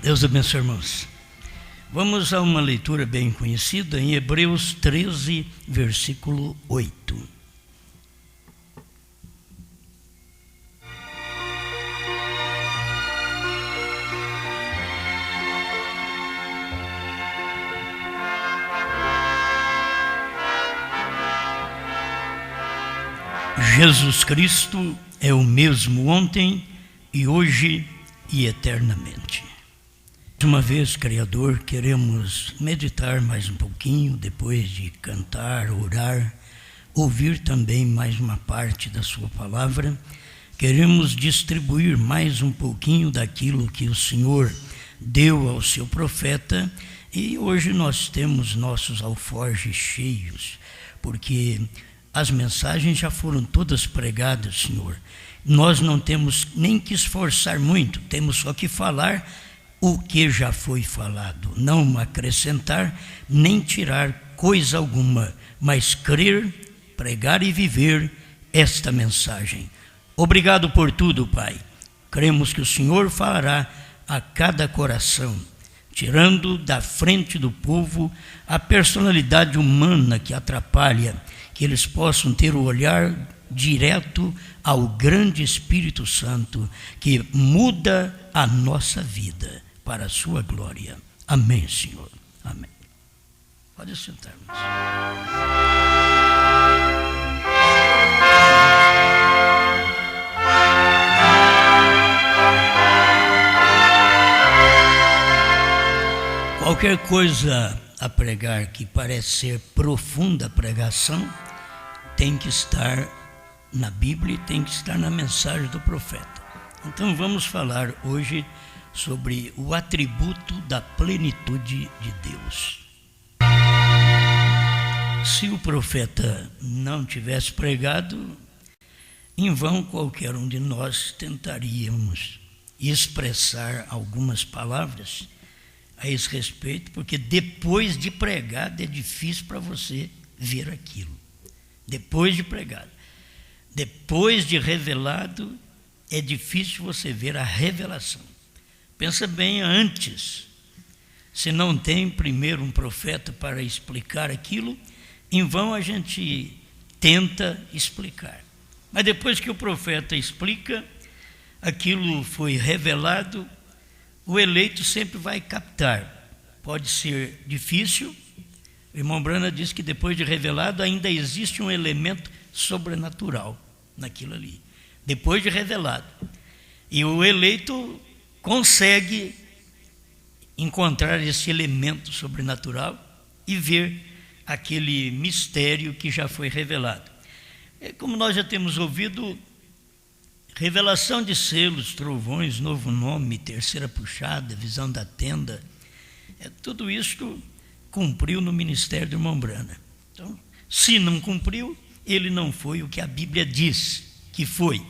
Deus abençoe, irmãos. Vamos a uma leitura bem conhecida em Hebreus 13, versículo 8. Jesus Cristo é o mesmo ontem e hoje e eternamente. Uma vez, Criador, queremos meditar mais um pouquinho, depois de cantar, orar, ouvir também mais uma parte da sua palavra. Queremos distribuir mais um pouquinho daquilo que o Senhor deu ao seu profeta, e hoje nós temos nossos alforjes cheios, porque as mensagens já foram todas pregadas, Senhor. Nós não temos nem que esforçar muito, temos só que falar o que já foi falado, não acrescentar nem tirar coisa alguma, mas crer, pregar e viver esta mensagem. Obrigado por tudo, Pai. Cremos que o Senhor falará a cada coração, tirando da frente do povo a personalidade humana que atrapalha, que eles possam ter o olhar direto ao grande Espírito Santo que muda a nossa vida para a sua glória. Amém, Senhor. Amém. Pode sentar, irmãos. Qualquer coisa a pregar que parece ser profunda pregação tem que estar na Bíblia e tem que estar na mensagem do profeta. Então vamos falar hoje sobre o atributo da plenitude de Deus. Se o profeta não tivesse pregado, em vão qualquer um de nós tentaríamos expressar algumas palavras a esse respeito, porque depois de pregado é difícil para você ver aquilo. Depois de pregado, depois de revelado, é difícil você ver a revelação. Pensa bem antes. Se não tem primeiro um profeta para explicar aquilo, em vão a gente tenta explicar. Mas depois que o profeta explica, aquilo foi revelado, o eleito sempre vai captar. Pode ser difícil. O irmão Brana diz que depois de revelado ainda existe um elemento sobrenatural naquilo ali. Depois de revelado. E o eleito consegue encontrar esse elemento sobrenatural e ver aquele mistério que já foi revelado. Como nós já temos ouvido, revelação de selos, trovões, novo nome, terceira puxada, visão da tenda, tudo isso cumpriu no ministério do irmão Brana. Então, se não cumpriu, ele não foi o que a Bíblia diz que foi.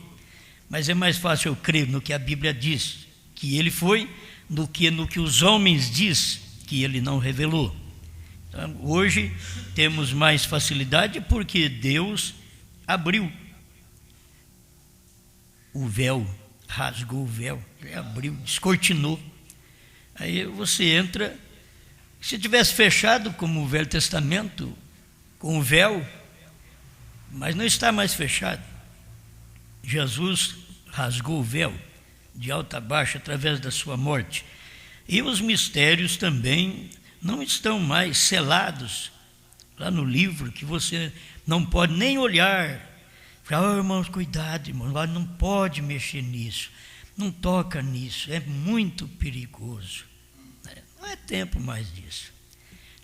Mas é mais fácil eu crer no que a Bíblia diz que ele foi, do que no que os homens diz que ele não revelou. Então, hoje temos mais facilidade porque Deus abriu o véu, rasgou o véu, abriu, descortinou. Aí você entra, se tivesse fechado como o Velho Testamento, com o véu, mas não está mais fechado. Jesus rasgou o véu de alta a baixo através da sua morte. E os mistérios também não estão mais selados lá no livro, que você não pode nem olhar. Fala, irmãos, cuidado, irmãos, não pode mexer nisso, não toca nisso, é muito perigoso. Não é tempo mais disso.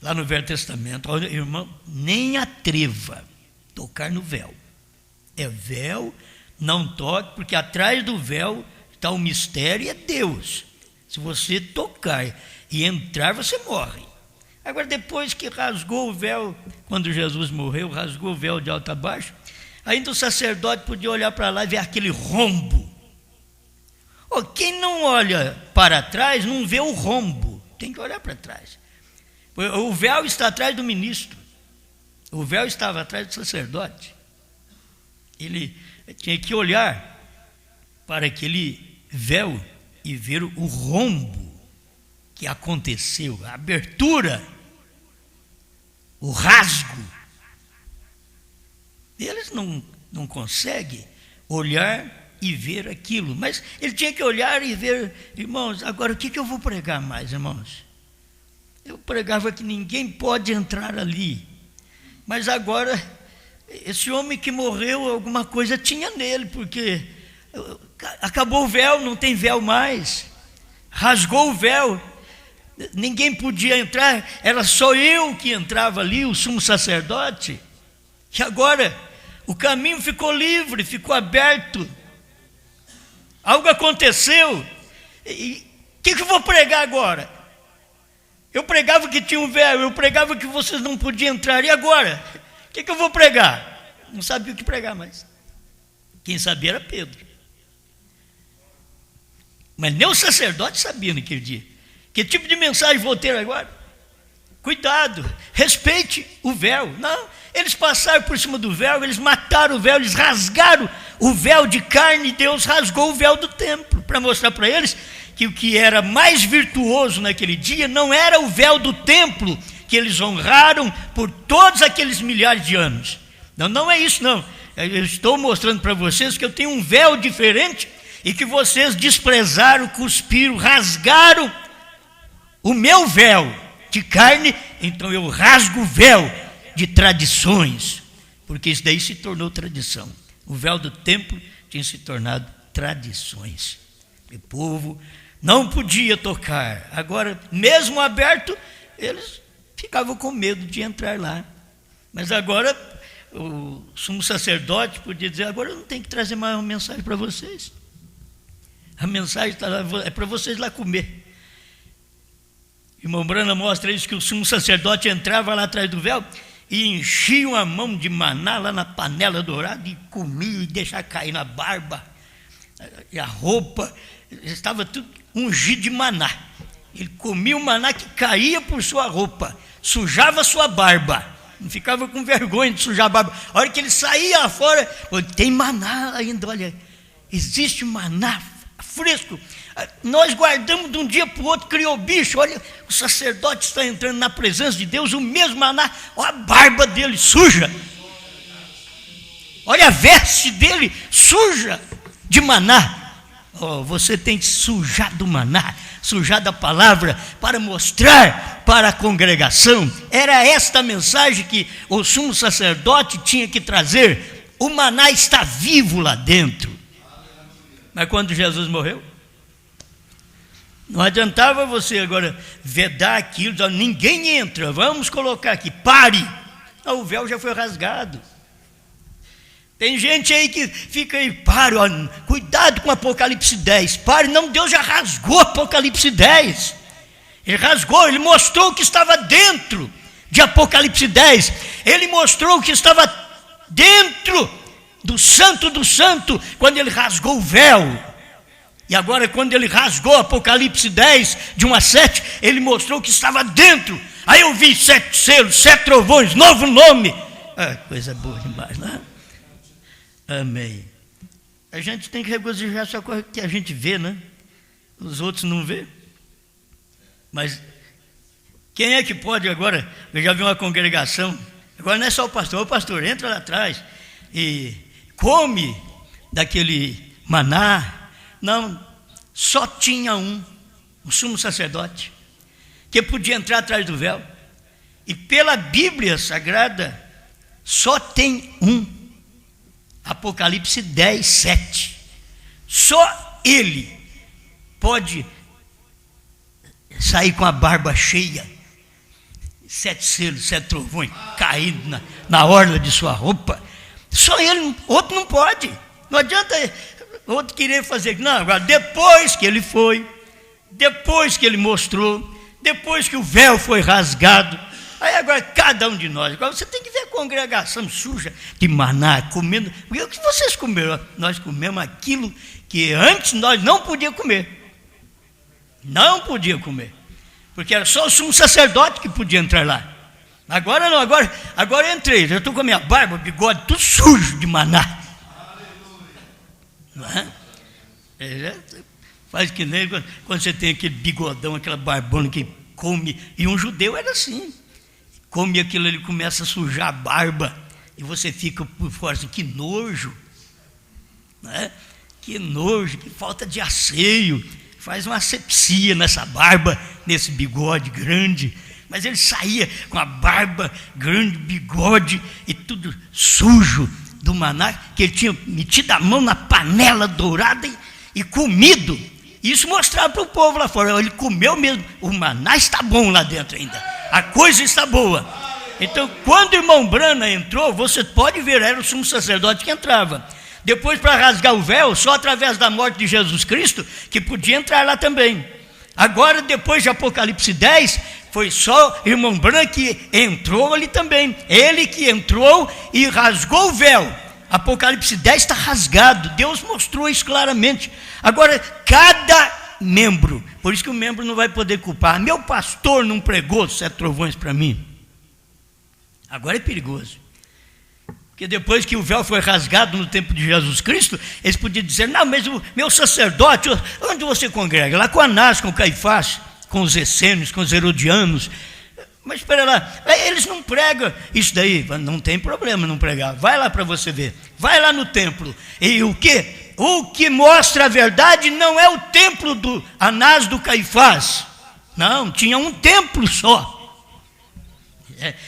Lá no Velho Testamento, olha, irmão, nem atreva tocar no véu. É véu, não toque, porque atrás do véu está o mistério e é Deus. Se você tocar e entrar, você morre. Agora, depois que rasgou o véu, quando Jesus morreu, rasgou o véu de alto a baixo, ainda o sacerdote podia olhar para lá e ver aquele rombo. Quem não olha para trás não vê o rombo, tem que olhar para trás. O véu está atrás do ministro, o véu estava atrás do sacerdote. Ele tinha que olhar para aquele véu e ver o rombo que aconteceu, a abertura, o rasgo. Eles não conseguem olhar e ver aquilo, mas ele tinha que olhar e ver, irmãos, agora o que eu vou pregar mais, irmãos? Eu pregava que ninguém pode entrar ali, mas agora, esse homem que morreu, alguma coisa tinha nele, porque acabou o véu, não tem véu mais, rasgou o véu, ninguém podia entrar, era só eu que entrava ali, o sumo sacerdote, e agora o caminho ficou livre, ficou aberto, algo aconteceu, e o que eu vou pregar agora? Eu pregava que tinha um véu, eu pregava que vocês não podiam entrar, e agora? O que eu vou pregar? Não sabia o que pregar mais. Quem sabia era Pedro. Mas nem o sacerdote sabia naquele dia. Que tipo de mensagem vou ter agora? Cuidado, respeite o véu. Não, eles passaram por cima do véu, eles mataram o véu, eles rasgaram o véu de carne, e Deus rasgou o véu do templo, para mostrar para eles que o que era mais virtuoso naquele dia não era o véu do templo, que eles honraram por todos aqueles milhares de anos. Não é isso não. Eu estou mostrando para vocês que eu tenho um véu diferente e que vocês desprezaram, cuspiram, rasgaram o meu véu de carne, então eu rasgo o véu de tradições, porque isso daí se tornou tradição. O véu do templo tinha se tornado tradições. O povo não podia tocar. Agora, mesmo aberto, eles ficavam com medo de entrar lá. Mas agora, o sumo sacerdote podia dizer, agora eu não tenho que trazer mais uma mensagem para vocês. A mensagem está lá, é para vocês lá comer. Irmão Brana mostra isso, que o sumo sacerdote entrava lá atrás do véu e enchia a mão de maná lá na panela dourada e comia e deixava cair na barba. E a roupa, estava tudo ungido de maná. Ele comia o maná que caía por sua roupa, sujava sua barba, não ficava com vergonha de sujar a barba. A hora que ele saía fora, tem maná ainda, olha, existe maná fresco. Nós guardamos de um dia para o outro, criou bicho. Olha, o sacerdote está entrando na presença de Deus, o mesmo maná, olha a barba dele suja, olha a veste dele suja de maná. Você tem que sujar do maná, sujar da palavra, para mostrar para a congregação. Era esta a mensagem que o sumo sacerdote tinha que trazer. O maná está vivo lá dentro. Mas quando Jesus morreu, não adiantava você agora vedar aquilo, dizer, ninguém entra, vamos colocar aqui, pare. O véu já foi rasgado. Tem gente aí que fica aí, pare, ó, cuidado com Apocalipse 10, pare, não, Deus já rasgou Apocalipse 10, ele rasgou, ele mostrou o que estava dentro de Apocalipse 10, ele mostrou o que estava dentro do santo, quando ele rasgou o véu. E agora, quando ele rasgou Apocalipse 10, de 1 a 7, ele mostrou o que estava dentro. Aí eu vi 7 selos, 7 trovões, novo nome. Coisa boa demais, né? Amém. A gente tem que regozijar só com o que a gente vê, né? Os outros não vê. Mas quem é que pode agora? Eu já vi uma congregação, agora não é só o pastor entra lá atrás e come daquele maná. Não, só tinha um sumo sacerdote, que podia entrar atrás do véu. E pela Bíblia Sagrada, só tem um. Apocalipse 10, 7. Só ele pode sair com a barba cheia, 7 selos, 7 trovões caindo na orla de sua roupa. Só ele, outro não pode. Não adianta outro querer fazer. Não, agora depois que ele foi, depois que ele mostrou, depois que o véu foi rasgado, aí agora cada um de nós, agora você tem que ver a congregação suja de maná, comendo. O que vocês comeram? Nós comemos aquilo que antes nós não podíamos comer. Não podia comer, porque era só o sumo sacerdote que podia entrar lá. Agora não, agora eu entrei, já estou com a minha barba, bigode, tudo sujo de maná. Não é? Faz que nem quando você tem aquele bigodão, aquela barbona que come. E um judeu era assim. Come aquilo, ele começa a sujar a barba. E você fica por fora assim, que nojo. Né? Que nojo, que falta de asseio. Faz uma asepsia nessa barba, nesse bigode grande. Mas ele saía com a barba grande, bigode e tudo sujo do maná, que ele tinha metido a mão na panela dourada e comido. Isso mostrava para o povo lá fora. Ele comeu mesmo. O maná está bom lá dentro ainda. A coisa está boa. Então, quando o irmão Brana entrou, você pode ver, era o sumo sacerdote que entrava. Depois, para rasgar o véu, só através da morte de Jesus Cristo, que podia entrar lá também. Agora, depois de Apocalipse 10, foi só o irmão Brana que entrou ali também. Ele que entrou e rasgou o véu. Apocalipse 10 está rasgado. Deus mostrou isso claramente. Agora, cada membro, por isso que o membro não vai poder culpar. Meu pastor não pregou 7 trovões para mim. Agora é perigoso. Porque depois que o véu foi rasgado no tempo de Jesus Cristo, eles podiam dizer, não, mas o meu sacerdote, onde você congrega? Lá com Anás, com Caifás, com os essênios, com os herodianos. Mas espera lá, eles não pregam isso daí. Não tem problema não pregar. Vai lá para você ver. Vai lá no templo. E o quê? O que mostra a verdade não é o templo do Anás, do Caifás. Não, tinha um templo só.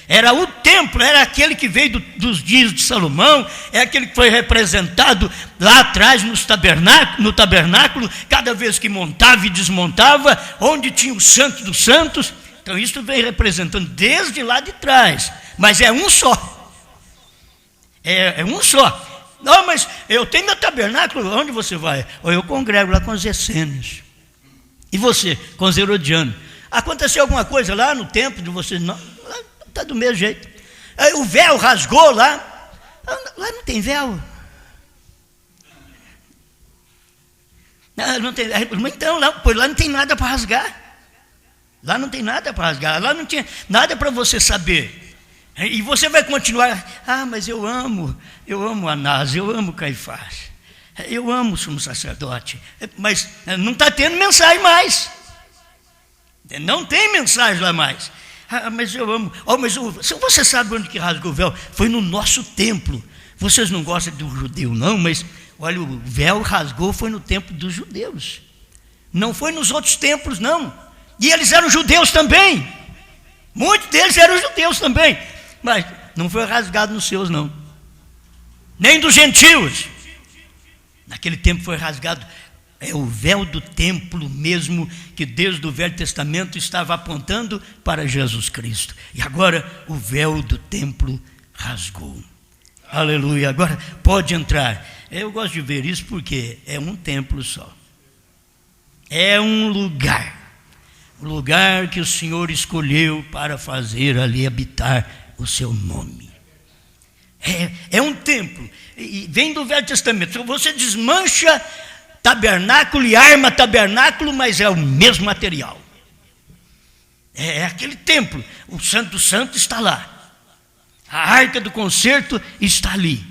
Era o templo, era aquele que veio dos dias de Salomão, é aquele que foi representado lá atrás no tabernáculo, cada vez que montava e desmontava, onde tinha o Santo dos Santos. Então isso vem representando desde lá de trás, mas é um só. É um só. Não, mas eu tenho meu tabernáculo, onde você vai? Ou eu congrego lá com os essênios. E você, com os herodianos? Aconteceu alguma coisa lá no templo de vocês? Não. Está do mesmo jeito. O véu rasgou lá. Lá não tem véu. Não tem, então, pois lá não tem nada para rasgar. Lá não tem nada para rasgar. Lá não tinha nada para você saber. E você vai continuar. Mas eu amo Anás, eu amo Caifás. Eu amo o sumo sacerdote. Mas não está tendo mensagem mais. Não tem mensagem lá mais. Mas eu amo. Mas você sabe onde que rasgou o véu? Foi no nosso templo. Vocês não gostam do judeu, não, mas olha, o véu rasgou foi no templo dos judeus. Não foi nos outros templos, não. E eles eram judeus também. Muitos deles eram judeus também. Mas não foi rasgado nos seus, não. Nem dos gentios. Naquele tempo foi rasgado. É o véu do templo mesmo, que desde o Velho Testamento estava apontando para Jesus Cristo. E agora o véu do templo rasgou. Aleluia. Agora pode entrar. Eu gosto de ver isso porque é um templo só. É um lugar. O lugar que o Senhor escolheu para fazer ali habitar o seu nome. É um templo. E vem do Velho Testamento. Você desmancha tabernáculo e arma tabernáculo, mas é o mesmo material. É aquele templo. O Santo dos Santos está lá. A arca do concerto está ali.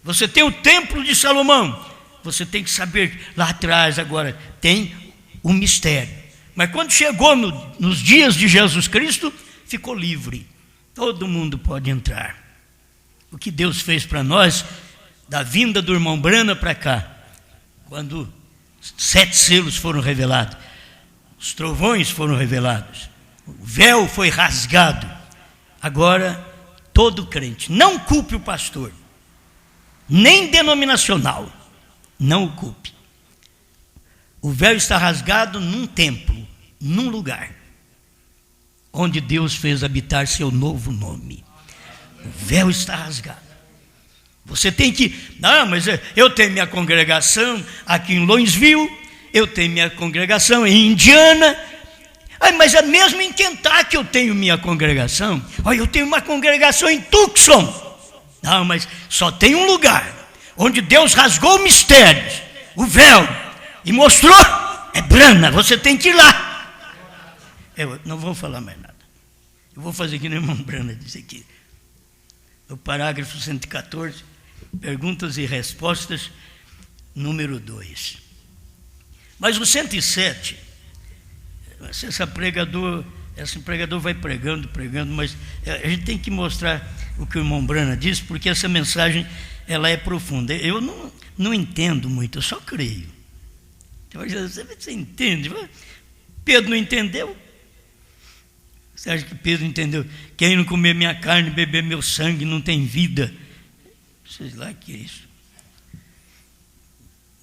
Você tem o templo de Salomão. Você tem que saber, lá atrás agora, tem o mistério. Mas quando chegou nos dias de Jesus Cristo, ficou livre. Todo mundo pode entrar. O que Deus fez para nós, da vinda do irmão Brana para cá, quando 7 selos foram revelados, os trovões foram revelados, o véu foi rasgado. Agora, todo crente, não culpe o pastor, nem denominacional, não o culpe. O véu está rasgado num templo, num lugar, onde Deus fez habitar seu novo nome. O véu está rasgado. Você tem que, não, mas eu tenho minha congregação aqui em Louisville, eu tenho minha congregação em Indiana, mas é mesmo em Kentucky eu tenho minha congregação. Olha, eu tenho uma congregação em Tucson. Não, mas só tem um lugar onde Deus rasgou mistérios, o véu, e mostrou, é Brana, você tem que ir lá. Eu não vou falar mais nada. Eu vou fazer aqui no irmão Brana, diz aqui, no parágrafo 114, perguntas e respostas, número 2. Mas o 107, esse pregador vai pregando, mas a gente tem que mostrar o que o irmão Brana disse, porque essa mensagem ela é profunda. Eu não entendo muito, eu só creio. Você entende? Pedro não entendeu? Você acha que Pedro entendeu? Quem não comer minha carne, beber meu sangue, não tem vida. Sei lá que é isso.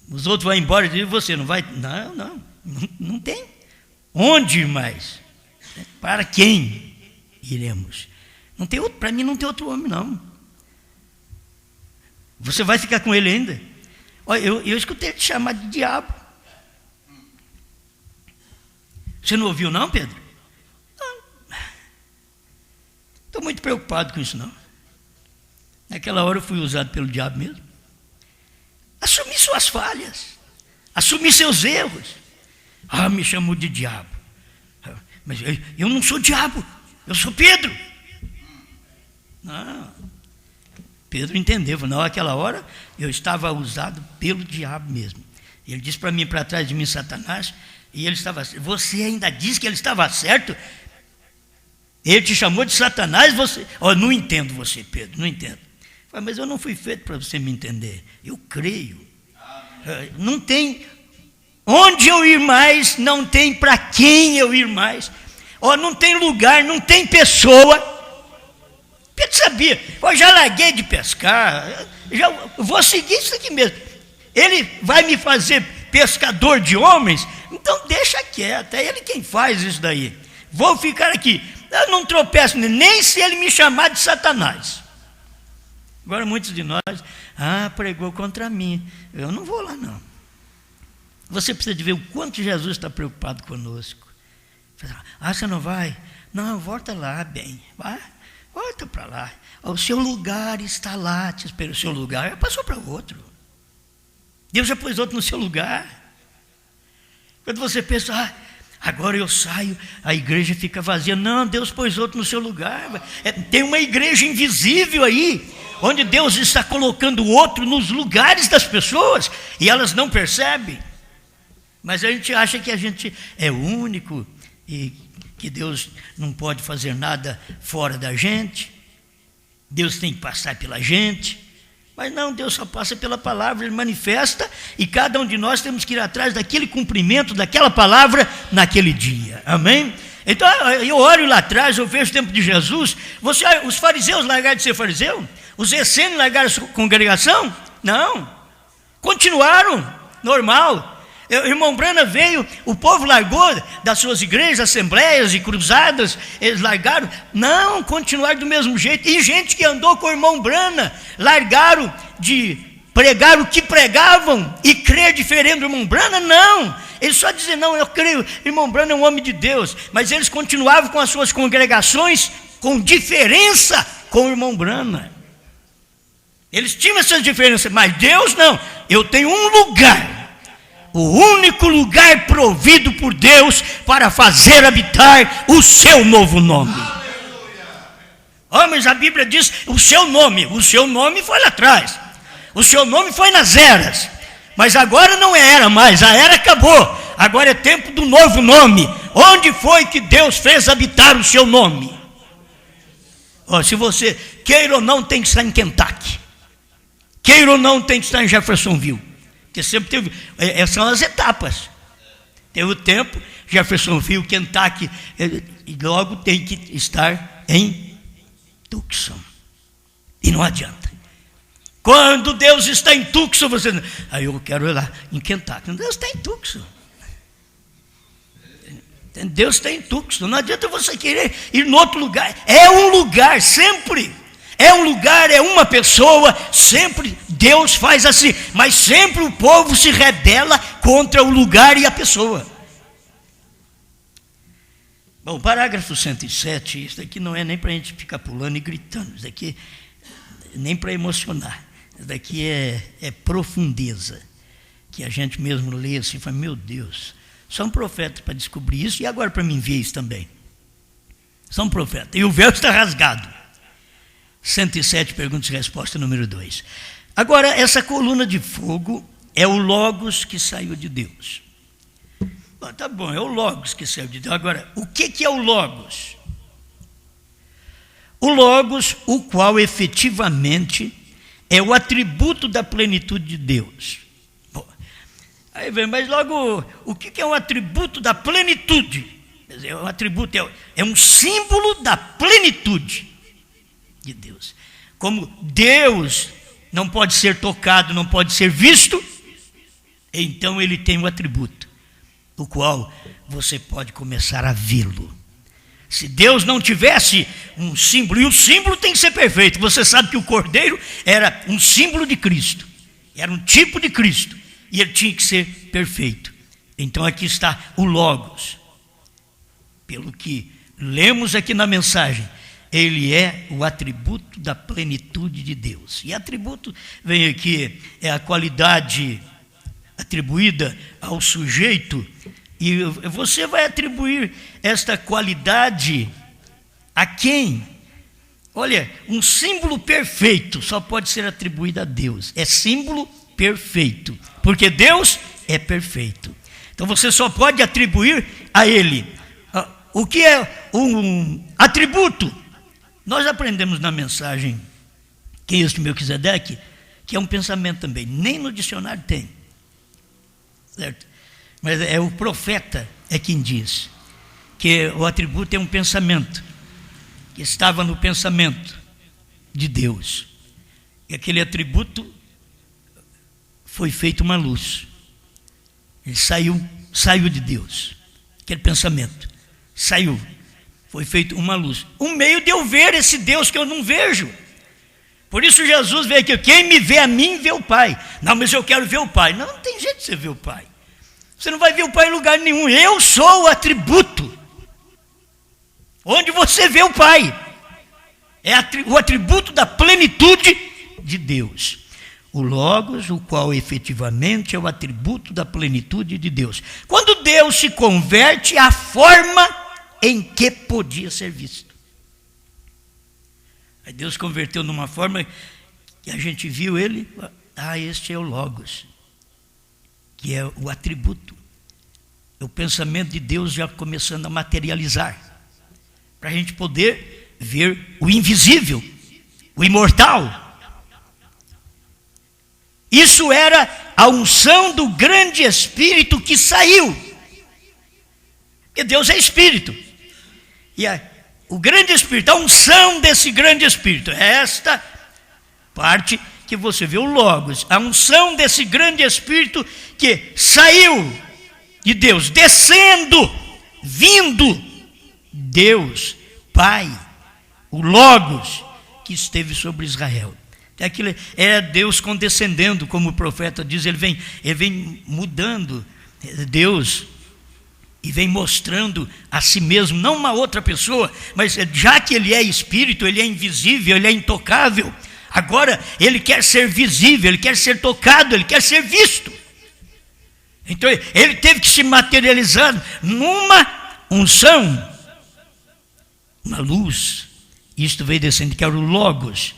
Os outros vão embora e dizem, você não vai? Não tem. Onde ir mais? Para quem iremos? Não tem outro, para mim não tem outro homem, não. Você vai ficar com ele ainda? Olha, eu escutei ele te chamar de diabo. Você não ouviu não, Pedro? Não. Estou muito preocupado com isso não. Naquela hora eu fui usado pelo diabo mesmo. Assumir suas falhas, assumir seus erros. Me chamou de diabo. Mas eu não sou diabo, eu sou Pedro. Não. Pedro entendeu, falou, naquela hora eu estava usado pelo diabo mesmo. Ele disse para mim, para trás de mim, Satanás, e ele estava certo. Você ainda diz que ele estava certo? Ele te chamou de Satanás, você... não entendo você, Pedro, não entendo. Falei, mas eu não fui feito para você me entender. Eu creio. Não tem onde eu ir mais, não tem para quem eu ir mais. Não tem lugar, não tem pessoa. Pedro sabia, eu já larguei de pescar, vou seguir isso aqui mesmo. Ele vai me fazer pescador de homens, então deixa quieto, é ele quem faz isso daí. Vou ficar aqui, eu não tropeço nem se ele me chamar de Satanás. Agora muitos de nós, pregou contra mim, eu não vou lá não. Você precisa de ver o quanto Jesus está preocupado conosco. Você não vai? Não, volta lá, bem, vai. Volta para lá. O seu lugar está lá, te espera. O seu lugar passou para outro. Deus já pôs outro no seu lugar. Quando você pensa, agora eu saio, a igreja fica vazia. Não, Deus pôs outro no seu lugar. Tem uma igreja invisível aí, onde Deus está colocando outro nos lugares das pessoas, e elas não percebem. Mas a gente acha que a gente é único e que Deus não pode fazer nada fora da gente, Deus tem que passar pela gente, mas não, Deus só passa pela palavra, Ele manifesta, e cada um de nós temos que ir atrás daquele cumprimento, daquela palavra, naquele dia, amém? Então, eu olho lá atrás, eu vejo o tempo de Jesus, os fariseus largaram de ser fariseu? Os essênios largaram a congregação? Não, continuaram, normal. O irmão Brana veio, o povo largou das suas igrejas, assembleias e cruzadas, eles largaram, não, continuaram do mesmo jeito. E gente que andou com o irmão Brana, largaram de pregar o que pregavam e crer diferente do irmão Brana, não. Eles só diziam, não, eu creio, irmão Brana é um homem de Deus, mas eles continuavam com as suas congregações com diferença com o irmão Brana. Eles tinham essas diferenças, mas Deus não, eu tenho um lugar. O único lugar provido por Deus para fazer habitar o seu novo nome. Mas a Bíblia diz o seu nome foi lá atrás, o seu nome foi nas eras, mas agora não é era mais, a era acabou, agora é tempo do novo nome. Onde foi que Deus fez habitar o seu nome? Se você queira ou não, tem que estar em Kentucky, queira ou não, tem que estar em Jeffersonville. Porque sempre teve, essas são as etapas. Teve o tempo, Jeffersonville, Kentucky, e logo tem que estar em Tucson. E não adianta. Quando Deus está em Tucson, você não, eu quero ir lá em Kentucky. Deus está em Tucson. Deus está em Tucson. Não adianta você querer ir em outro lugar. É um lugar, sempre. É um lugar, é uma pessoa, sempre Deus faz assim, mas sempre o povo se rebela contra o lugar e a pessoa. Bom, parágrafo 107, isso daqui não é nem para a gente ficar pulando e gritando, isso daqui nem para emocionar, isso daqui é profundeza, que a gente mesmo lê assim e fala, meu Deus, são profetas para descobrir isso, e agora para mim ver isso também. São profetas, e o véu está rasgado. 107, perguntas e resposta número 2. Agora, essa coluna de fogo é o Logos que saiu de Deus. Tá bom, é o Logos que saiu de Deus. Agora, o que é o Logos? O Logos, o qual efetivamente é o atributo da plenitude de Deus. Bom, aí vem, mas logo, o que é um atributo da plenitude? Quer dizer, um atributo é um símbolo da plenitude de Deus. Como Deus não pode ser tocado, não pode ser visto, então ele tem um atributo, o qual você pode começar a vê-lo. Se Deus não tivesse um símbolo, e o símbolo tem que ser perfeito, você sabe que o cordeiro era um símbolo de Cristo, era um tipo de Cristo, e ele tinha que ser perfeito. Então aqui está o Logos, pelo que lemos aqui na mensagem, ele é o atributo da plenitude de Deus. E atributo, vem aqui, é a qualidade atribuída ao sujeito, e você vai atribuir esta qualidade a quem? Olha, um símbolo perfeito só pode ser atribuído a Deus. É símbolo perfeito, porque Deus é perfeito. Então você só pode atribuir a Ele. O que é um atributo? Nós aprendemos na mensagem que este Melquisedeque, que é um pensamento também, nem no dicionário tem, certo? Mas é o profeta é quem diz que o atributo é um pensamento, que estava no pensamento de Deus, e aquele atributo foi feito uma luz, ele saiu de Deus, aquele pensamento saiu, foi feito uma luz, um meio de eu ver esse Deus que eu não vejo. Por isso Jesus veio aqui, quem me vê a mim, vê o Pai. Não, mas eu quero ver o Pai. Não tem jeito de você ver o Pai. Você não vai ver o Pai em lugar nenhum. Eu sou o atributo onde você vê o Pai. É o atributo da plenitude de Deus. O Logos, o qual efetivamente é o atributo da plenitude de Deus. Quando Deus se converte à forma em que podia ser visto. Aí Deus converteu numa forma que a gente viu ele, este é o Logos, que é o atributo, é o pensamento de Deus já começando a materializar, para a gente poder ver o invisível, o imortal. Isso era a unção do grande Espírito que saiu, porque Deus é Espírito, e o grande Espírito, a unção desse grande Espírito, é esta parte que você vê o Logos, a unção desse grande Espírito que saiu de Deus, descendo, vindo, Deus, Pai, o Logos que esteve sobre Israel. Aquilo é Deus condescendendo, como o profeta diz, ele vem mudando, Deus, e vem mostrando a si mesmo, não uma outra pessoa, mas já que ele é Espírito, ele é invisível, ele é intocável, agora ele quer ser visível, ele quer ser tocado, ele quer ser visto. Então ele teve que se materializar numa unção, uma luz. Isto veio descendo, que era o Logos.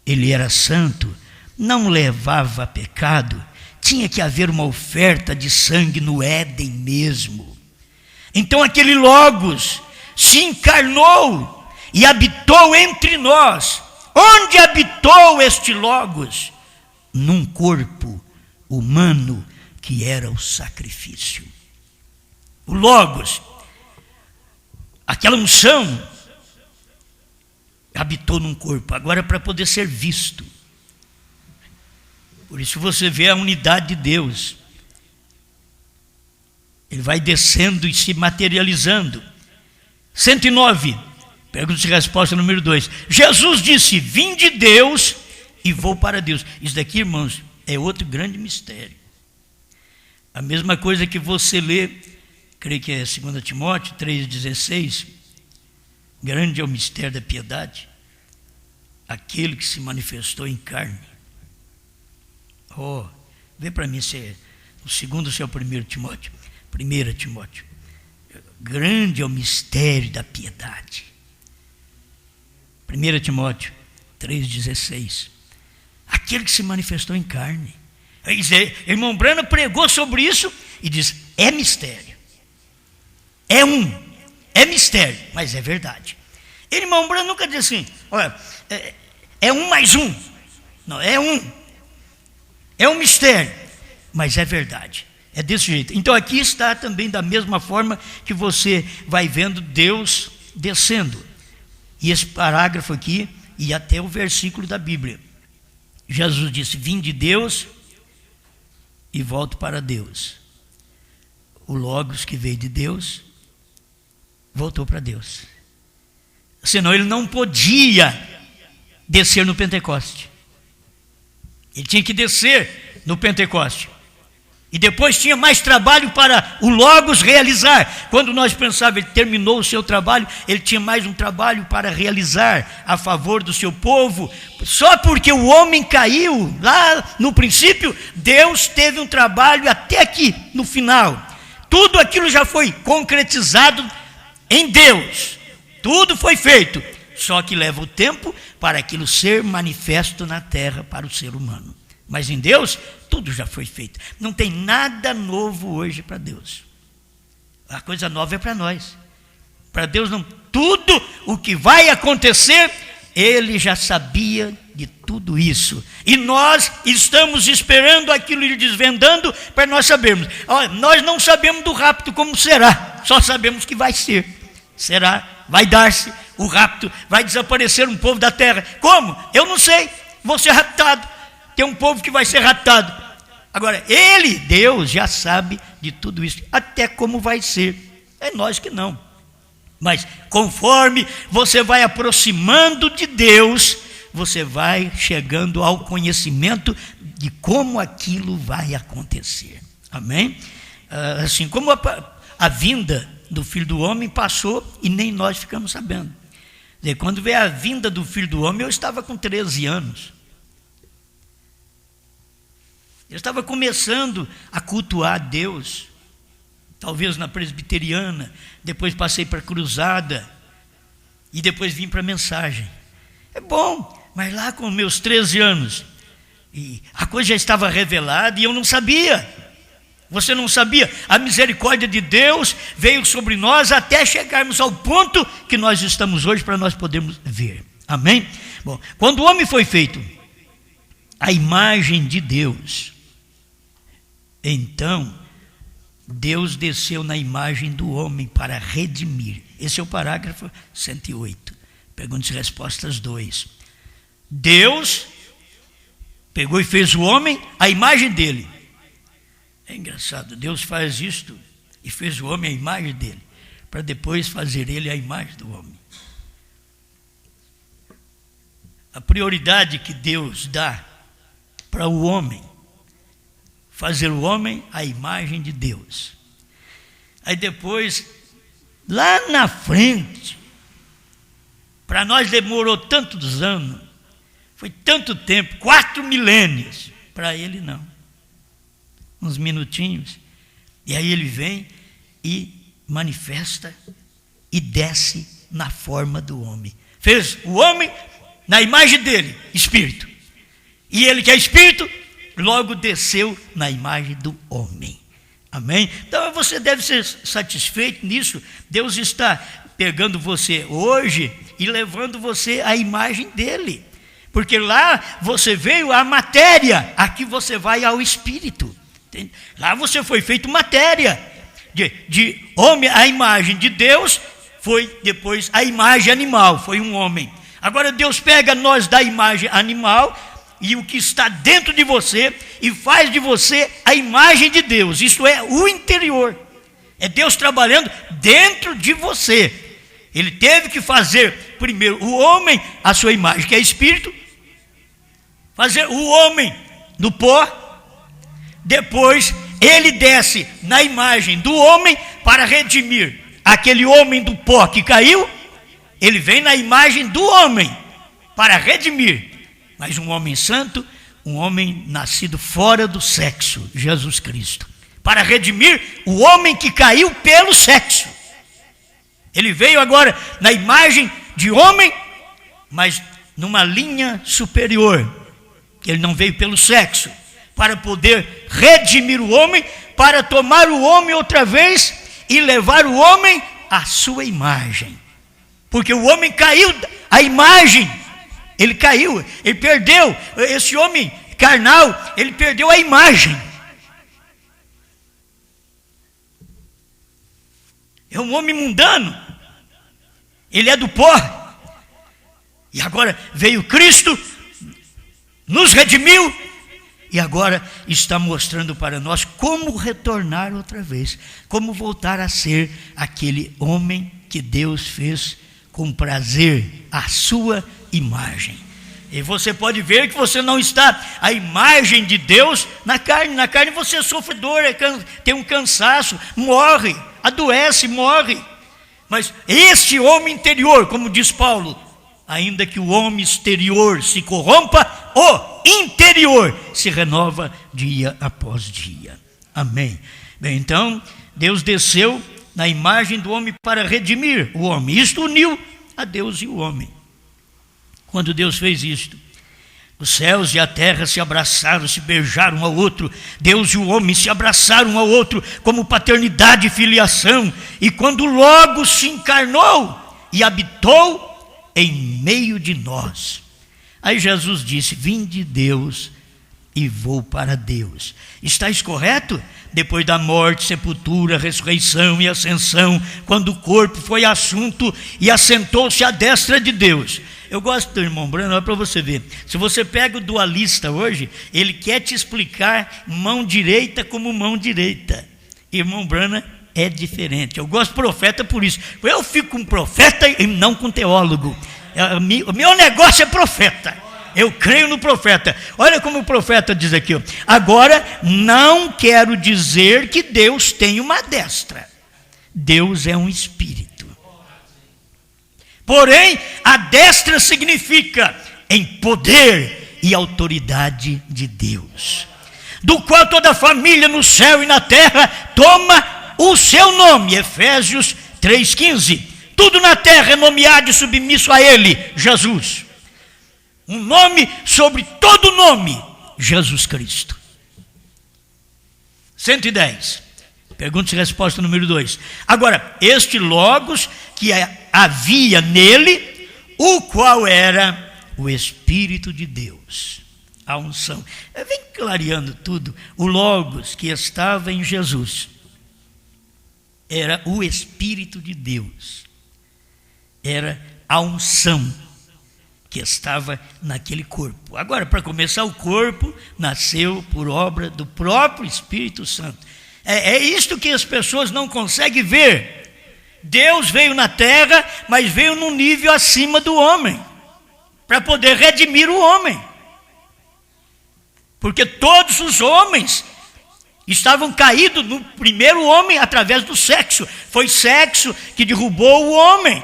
Ele era santo, não levava pecado, tinha que haver uma oferta de sangue no Éden mesmo. Então aquele Logos se encarnou e habitou entre nós. Onde habitou este Logos? Num corpo humano que era o sacrifício. O Logos, aquela unção, habitou num corpo, agora para poder ser visto. Por isso você vê a unidade de Deus. Ele vai descendo e se materializando. 109, pergunta e resposta número 2. Jesus disse, vim de Deus e vou para Deus. Isso daqui, irmãos, é outro grande mistério. A mesma coisa que você lê, creio que é 2 Timóteo 3,16, grande é o mistério da piedade, aquele que se manifestou em carne. Vê para mim se é o segundo ou se é o 1 Timóteo. 1 Timóteo. Grande é o mistério da piedade. 1 Timóteo 3,16. Aquele que se manifestou em carne. Irmão Brano pregou sobre isso e diz, é mistério. É mistério, mas é verdade. Irmão Branco nunca diz assim, olha, é 1 mais 1. Não, é um mistério, mas é verdade. É desse jeito. Então aqui está também da mesma forma que você vai vendo Deus descendo. E esse parágrafo aqui, e até o versículo da Bíblia. Jesus disse, vim de Deus e volto para Deus. O Logos que veio de Deus, voltou para Deus. Senão ele não podia descer no Pentecoste. Ele tinha que descer no Pentecoste. E depois tinha mais trabalho para o Logos realizar. Quando nós pensávamos, ele terminou o seu trabalho, ele tinha mais um trabalho para realizar a favor do seu povo. Só porque o homem caiu lá no princípio, Deus teve um trabalho até aqui, no final. Tudo aquilo já foi concretizado em Deus. Tudo foi feito. Só que leva o tempo para aquilo ser manifesto na terra para o ser humano. Mas em Deus, tudo já foi feito. Não tem nada novo hoje para Deus. A coisa nova é para nós. Para Deus não. Tudo o que vai acontecer, Ele já sabia de tudo isso. E nós estamos esperando aquilo ir desvendando para nós sabermos. Olha, nós não sabemos do rapto como será. Só sabemos que vai ser. Será, vai dar-se o rapto, vai desaparecer um povo da terra. Como? Eu não sei. Vou ser raptado. Tem um povo que vai ser raptado. Agora, Ele, Deus, já sabe de tudo isso, até como vai ser. É nós que não. Mas conforme você vai aproximando de Deus, você vai chegando ao conhecimento de como aquilo vai acontecer. Amém? Assim como a vinda do Filho do Homem passou e nem nós ficamos sabendo. Quando veio a vinda do Filho do Homem, eu estava com 13 anos. Eu estava começando a cultuar Deus, talvez na presbiteriana, depois passei para a cruzada, e depois vim para a mensagem. É bom, mas lá com meus 13 anos, e a coisa já estava revelada e eu não sabia. Você não sabia? A misericórdia de Deus veio sobre nós até chegarmos ao ponto que nós estamos hoje para nós podermos ver. Amém? Bom, quando o homem foi feito a imagem de Deus, então Deus desceu na imagem do homem para redimir. Esse é o parágrafo 108. Perguntas e respostas 2. Deus pegou e fez o homem a imagem dele. É engraçado, Deus faz isto e fez o homem a imagem dele, para depois fazer ele a imagem do homem. A prioridade que Deus dá para o homem, fazer o homem a imagem de Deus. Aí depois, lá na frente, para nós demorou tantos anos, foi tanto tempo, 4 milênios, para ele não. Uns minutinhos, e aí ele vem e manifesta e desce na forma do homem. Fez o homem na imagem dele, espírito. E ele que é espírito, logo desceu na imagem do homem. Amém? Então você deve ser satisfeito nisso. Deus está pegando você hoje e levando você à imagem dele. Porque lá você veio à matéria, aqui você vai ao espírito. Entende? Lá você foi feito matéria. De homem, a imagem de Deus foi depois a imagem animal, foi um homem. Agora Deus pega nós da imagem animal e o que está dentro de você e faz de você a imagem de Deus. Isso é o interior. É Deus trabalhando dentro de você. Ele teve que fazer primeiro o homem a sua imagem, que é espírito, fazer o homem no pó. Depois ele desce na imagem do homem para redimir aquele homem do pó que caiu. Ele vem na imagem do homem para redimir, mas um homem santo, um homem nascido fora do sexo, Jesus Cristo, para redimir o homem que caiu pelo sexo. Ele veio agora na imagem de homem, mas numa linha superior, que ele não veio pelo sexo, para poder redimir o homem para tomar o homem outra vez e levar o homem à sua imagem. Porque o homem caiu, a imagem, ele caiu, ele perdeu, esse homem carnal, ele perdeu a imagem. É um homem mundano, ele é do pó. E agora veio Cristo, nos redimiu, e agora está mostrando para nós como retornar outra vez, como voltar a ser aquele homem que Deus fez com prazer, a sua imagem. E você pode ver que você não está a imagem de Deus na carne. Na carne você sofre dor, tem um cansaço, morre, adoece, morre. Mas este homem interior, como diz Paulo, ainda que o homem exterior se corrompa, o interior se renova dia após dia. Amém. Bem, então, Deus desceu na imagem do homem para redimir o homem. Isto uniu a Deus e o homem. Quando Deus fez isto, os céus e a terra se abraçaram, se beijaram um ao outro. Deus e o homem se abraçaram um ao outro como paternidade e filiação. E quando logo se encarnou e habitou em meio de nós. Aí Jesus disse: vinde Deus e vou para Deus. Estais correto? Depois da morte, sepultura, ressurreição e ascensão, quando o corpo foi assunto e assentou-se à destra de Deus. Eu gosto do irmão Brano, olha para você ver. Se você pega o dualista hoje, ele quer te explicar mão direita como mão direita. Irmão Brano é diferente. Eu gosto de profeta por isso. Eu fico com profeta e não com teólogo. O meu negócio é profeta. Eu creio no profeta. Olha como o profeta diz aqui. Agora, não quero dizer que Deus tem uma destra. Deus é um espírito. Porém, a destra significa em poder e autoridade de Deus, do qual toda a família no céu e na terra toma o seu nome. Efésios 3,15. Tudo na terra é nomeado e submisso a Ele, Jesus. Um nome sobre todo nome, Jesus Cristo. 110. Pergunta e resposta número 2. Agora, este Logos que havia nele, o qual era o Espírito de Deus. A unção. Vem clareando tudo. O Logos que estava em Jesus era o Espírito de Deus. Era a unção que estava naquele corpo. Agora, para começar, o corpo nasceu por obra do próprio Espírito Santo. É isto que as pessoas não conseguem ver. Deus veio na terra, mas veio num nível acima do homem, para poder redimir o homem. Porque todos os homens estavam caídos no primeiro homem através do sexo. Foi sexo que derrubou o homem.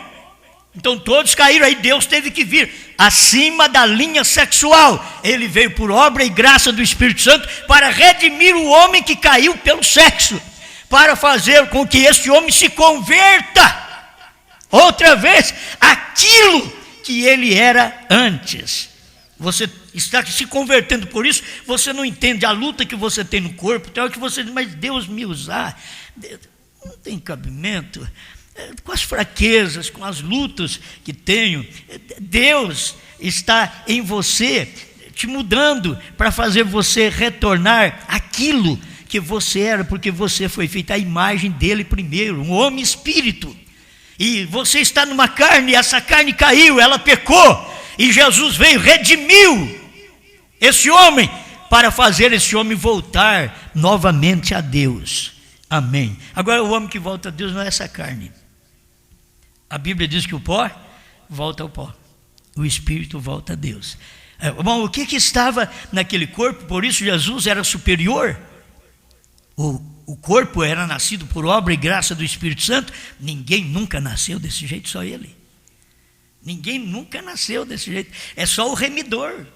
Então todos caíram, aí Deus teve que vir acima da linha sexual. Ele veio por obra e graça do Espírito Santo para redimir o homem que caiu pelo sexo, para fazer com que esse homem se converta outra vez aquilo que ele era antes. Você está se convertendo, por isso você não entende a luta que você tem no corpo. Tem hora que você diz: mas Deus me usar, não tem cabimento. Com as fraquezas, com as lutas que tenho, Deus está em você, te mudando para fazer você retornar aquilo que você era, porque você foi feito à imagem dele primeiro, um homem espírito. E você está numa carne, essa carne caiu, ela pecou, e Jesus veio, redimiu esse homem, para fazer esse homem voltar novamente a Deus. Amém. Agora, o homem que volta a Deus não é essa carne. A Bíblia diz que o pó volta ao pó, o Espírito volta a Deus. Bom, o que estava naquele corpo? Por isso Jesus era superior. O corpo era nascido por obra e graça do Espírito Santo. Ninguém nunca nasceu desse jeito, só ele. Ninguém nunca nasceu desse jeito. É só o remidor,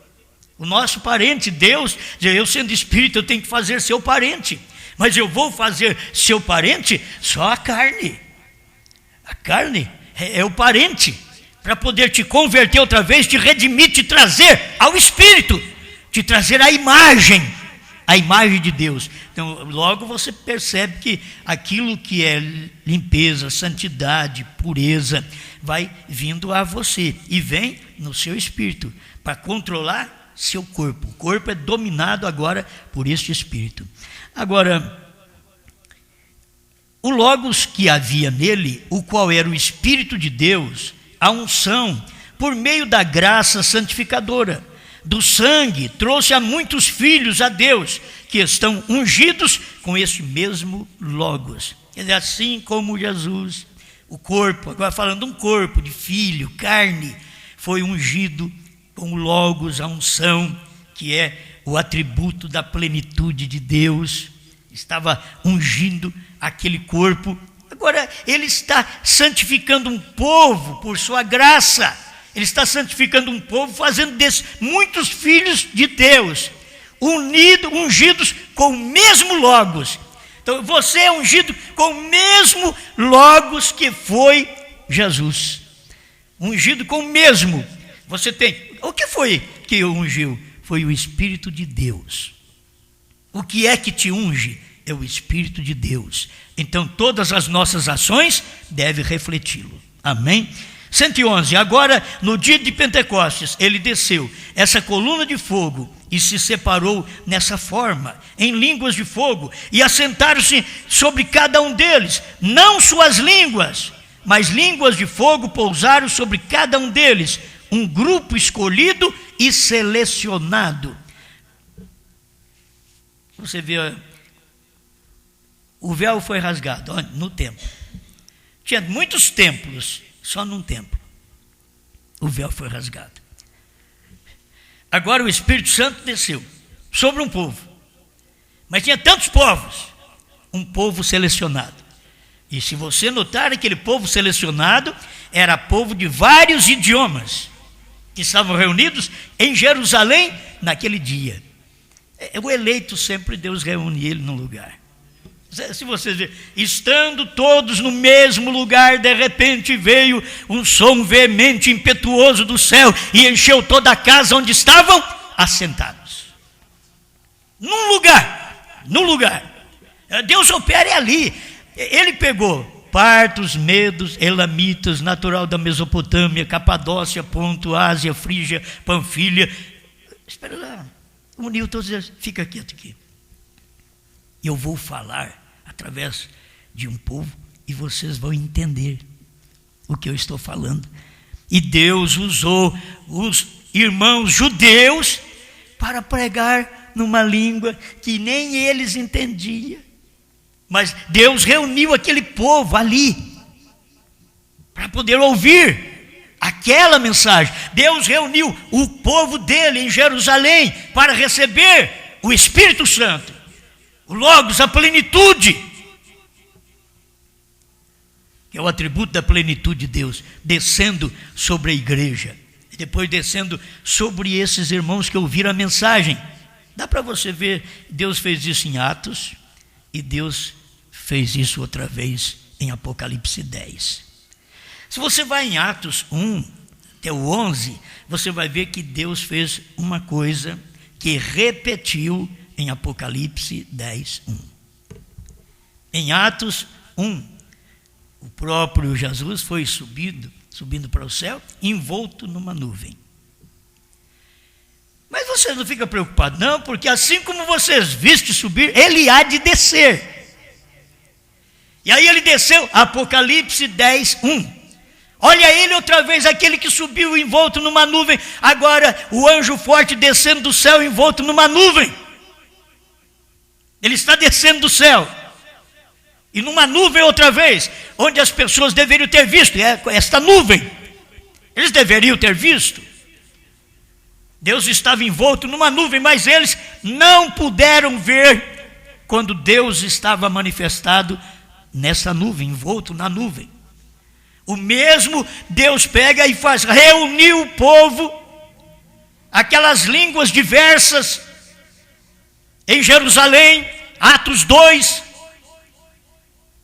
o nosso parente. Deus, eu sendo espírito, eu tenho que fazer seu parente. Mas eu vou fazer seu parente só a carne. A carne é o parente, para poder te converter outra vez, te redimir, te trazer ao Espírito, te trazer a imagem a imagem de Deus. Então, logo você percebe que aquilo que é limpeza, santidade, pureza, vai vindo a você e vem no seu espírito para controlar seu corpo. O corpo é dominado agora por este espírito. Agora, o Logos que havia nele, o qual era o Espírito de Deus, a unção, por meio da graça santificadora, do sangue, trouxe a muitos filhos a Deus, que estão ungidos com este mesmo Logos. Quer dizer, assim como Jesus, o corpo, agora falando um corpo de filho, carne, foi ungido com o Logos, a unção, que é o atributo da plenitude de Deus, estava ungindo aquele corpo. Agora ele está santificando um povo por sua graça. Ele está santificando um povo, fazendo desses muitos filhos de Deus, ungidos com o mesmo Logos. Então você é ungido com o mesmo Logos que foi Jesus. Ungido com o mesmo. Você tem. O que foi que ungiu? Foi o Espírito de Deus. O que é que te unge? É o Espírito de Deus. Então todas as nossas ações devem refleti-lo. Amém? 111. Agora, no dia de Pentecostes, ele desceu essa coluna de fogo e se separou nessa forma, em línguas de fogo, e assentaram-se sobre cada um deles, não suas línguas, mas línguas de fogo pousaram sobre cada um deles, um grupo escolhido e selecionado. Você vê, o véu foi rasgado no templo. Tinha muitos templos, só num templo o véu foi rasgado. Agora o Espírito Santo desceu sobre um povo, mas tinha tantos povos, um povo selecionado. E se você notar, aquele povo selecionado era povo de vários idiomas que estavam reunidos em Jerusalém naquele dia. O eleito sempre Deus reúne ele num lugar. Se vocês verem, estando todos no mesmo lugar, de repente veio um som veemente, impetuoso do céu e encheu toda a casa onde estavam assentados. Num lugar. Deus opera ali. Ele pegou partos, medos, elamitas, natural da Mesopotâmia, Capadócia, Ponto, Ásia, Frígia, Panfilha. Espera lá. Uniu todos eles. Fica quieto aqui. Eu vou falar através de um povo e vocês vão entender o que eu estou falando. E Deus usou os irmãos judeus para pregar numa língua que nem eles entendiam. Mas Deus reuniu aquele povo ali para poder ouvir aquela mensagem. Deus reuniu o povo dele em Jerusalém para receber o Espírito Santo. O Logos, a plenitude, que é o atributo da plenitude de Deus, descendo sobre a igreja, e depois descendo sobre esses irmãos que ouviram a mensagem. Dá para você ver, Deus fez isso em Atos, e Deus fez isso outra vez em Apocalipse 10. Se você vai em Atos 1 até o 11, você vai ver que Deus fez uma coisa que repetiu em Apocalipse 10, 1. Em Atos 1, o próprio Jesus foi subindo para o céu, envolto numa nuvem. Mas você não fica preocupado, não, porque assim como vocês viste subir, ele há de descer. E aí ele desceu, Apocalipse 10, 1. Olha ele outra vez, aquele que subiu envolto numa nuvem, agora o anjo forte descendo do céu envolto numa nuvem. Ele está descendo do céu. E numa nuvem outra vez, onde as pessoas deveriam ter visto, esta nuvem. Eles deveriam ter visto. Deus estava envolto numa nuvem, mas eles não puderam ver quando Deus estava manifestado nessa nuvem, envolto na nuvem. O mesmo Deus pega e faz reunir o povo, aquelas línguas diversas, em Jerusalém, Atos 2,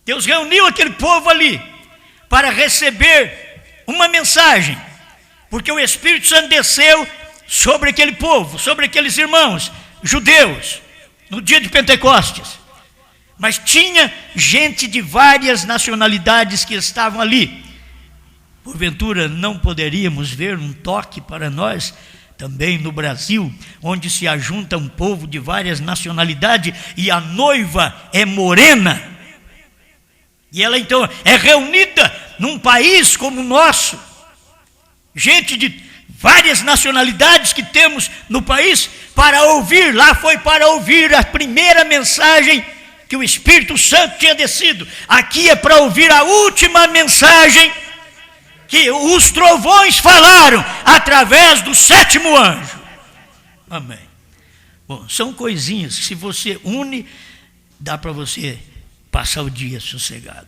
Deus reuniu aquele povo ali para receber uma mensagem, porque o Espírito Santo desceu sobre aquele povo, sobre aqueles irmãos judeus, no dia de Pentecostes. Mas tinha gente de várias nacionalidades que estavam ali. Porventura não poderíamos ver um toque para nós também no Brasil, onde se ajunta um povo de várias nacionalidades e a noiva é morena. E ela então é reunida num país como o nosso. Gente de várias nacionalidades que temos no país para ouvir. Lá foi para ouvir a primeira mensagem que o Espírito Santo tinha descido. Aqui é para ouvir a última mensagem que os trovões falaram através do 7º anjo. Amém. Bom, são coisinhas que se você une, dá para você passar o dia sossegado.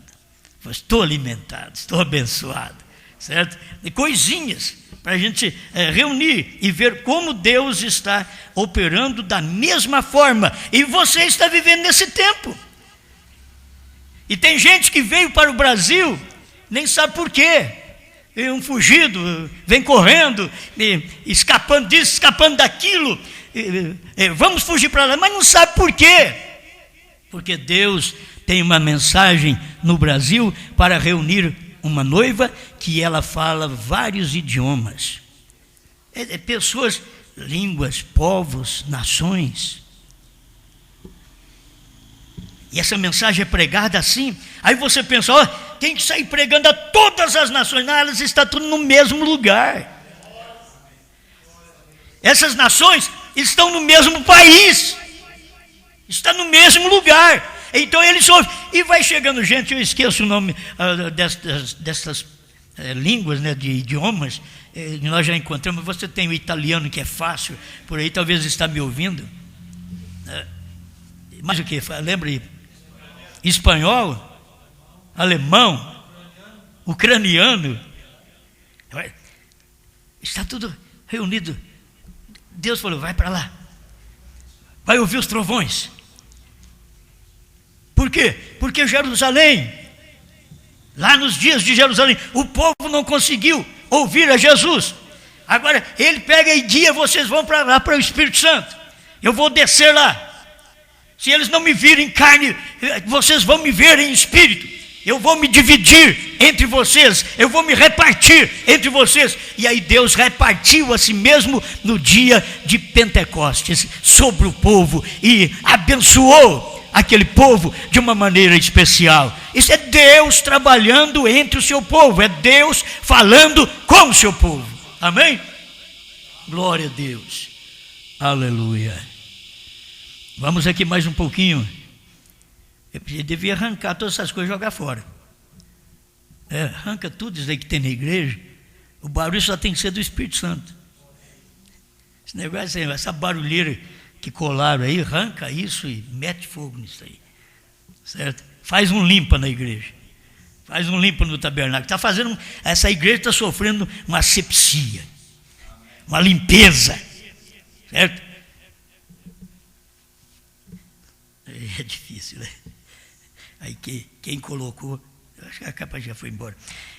Estou alimentado, estou abençoado, certo? E coisinhas para a gente reunir e ver como Deus está operando da mesma forma. E você está vivendo nesse tempo. E tem gente que veio para o Brasil, nem sabe por quê. Um fugido, vem correndo, escapando disso, escapando daquilo. Vamos fugir para lá, mas não sabe por quê. Porque Deus tem uma mensagem no Brasil para reunir uma noiva que ela fala vários idiomas. Pessoas, línguas, povos, nações. E essa mensagem é pregada assim. Aí você pensa, tem que sair pregando a todas as nações. Não, elas estão tudo no mesmo lugar. Essas nações estão no mesmo país. Está no mesmo lugar. Então eles ouvem. E vai chegando gente, eu esqueço o nome dessas línguas, né, de idiomas. Nós já encontramos. Você tem o italiano, que é fácil. Por aí talvez está me ouvindo. Mas o que? Lembra aí? Espanhol, alemão, ucraniano, está tudo reunido. Deus falou, vai para lá, vai ouvir os trovões. Por quê? Porque Jerusalém, lá nos dias de Jerusalém, o povo não conseguiu ouvir a Jesus. Agora ele pega e guia, vocês vão para lá, para o Espírito Santo. Eu vou descer lá. Se eles não me virem em carne, vocês vão me ver em espírito. Eu vou me dividir entre vocês, eu vou me repartir entre vocês. E aí Deus repartiu a si mesmo no dia de Pentecostes sobre o povo e abençoou aquele povo de uma maneira especial. Isso é Deus trabalhando entre o seu povo, é Deus falando com o seu povo. Amém? Glória a Deus. Aleluia. Vamos aqui mais um pouquinho. Eu devia arrancar todas essas coisas e jogar fora. Arranca tudo isso aí que tem na igreja. O barulho só tem que ser do Espírito Santo. Esse negócio, essa barulheira que colaram aí, arranca isso e mete fogo nisso aí. Certo? Faz um limpa na igreja. Faz um limpa no tabernáculo. Essa igreja está sofrendo uma asepsia. Uma limpeza. Certo? É difícil, né? Aí quem colocou, acho que a capa já foi embora.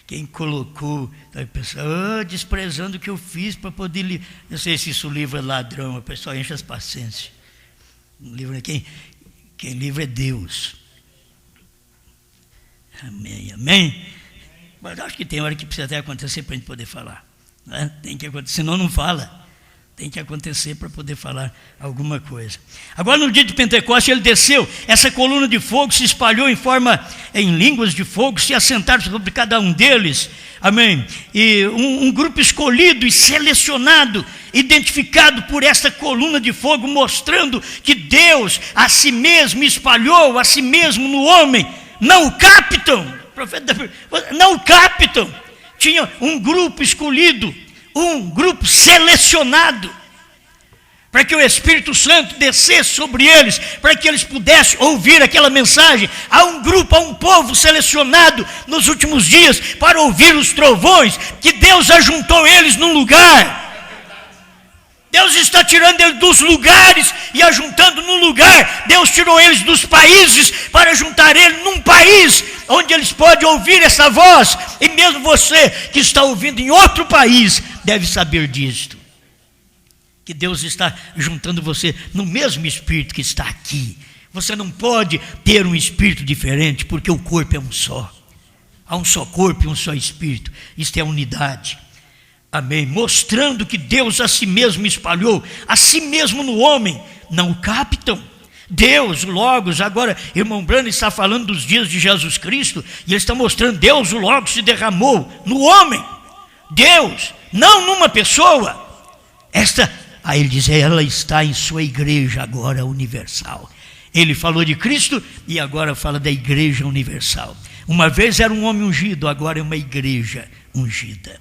Quem colocou, tá, pessoal, desprezando o que eu fiz para poder. Não sei se isso livra ladrão, o pessoal enche as paciências. Quem livra é Deus. Amém, amém. Mas acho que tem hora que precisa até acontecer para a gente poder falar. Né? Tem que acontecer, senão não fala. Tem que acontecer para poder falar alguma coisa. Agora no dia de Pentecostes ele desceu, essa coluna de fogo se espalhou em línguas de fogo, se assentaram sobre cada um deles, amém? E um grupo escolhido e selecionado, identificado por essa coluna de fogo, mostrando que Deus a si mesmo espalhou, a si mesmo no homem, não o captam, não o captam, tinha um grupo escolhido, um grupo selecionado, para que o Espírito Santo descesse sobre eles, para que eles pudessem ouvir aquela mensagem. Há um grupo, há um povo selecionado nos últimos dias para ouvir os trovões, que Deus ajuntou eles num lugar. Deus está tirando eles dos lugares e ajuntando num lugar. Deus tirou eles dos países para juntar eles num país onde eles podem ouvir essa voz. E mesmo você que está ouvindo em outro país deve saber disto. que Deus está juntando você no mesmo Espírito que está aqui. Você não pode ter um espírito diferente, porque o corpo é um só. Há um só corpo e um só Espírito. Isto é unidade. Amém. Mostrando que Deus a si mesmo espalhou, a si mesmo no homem. Não o captam. Deus, o Logos, agora, irmão Branham está falando dos dias de Jesus Cristo, e ele está mostrando, Deus, o Logos, se derramou no homem. Deus, não numa pessoa. Aí ele diz, ela está em sua igreja agora universal. Ele falou de Cristo e agora fala da igreja universal. Uma vez era um homem ungido, agora é uma igreja ungida.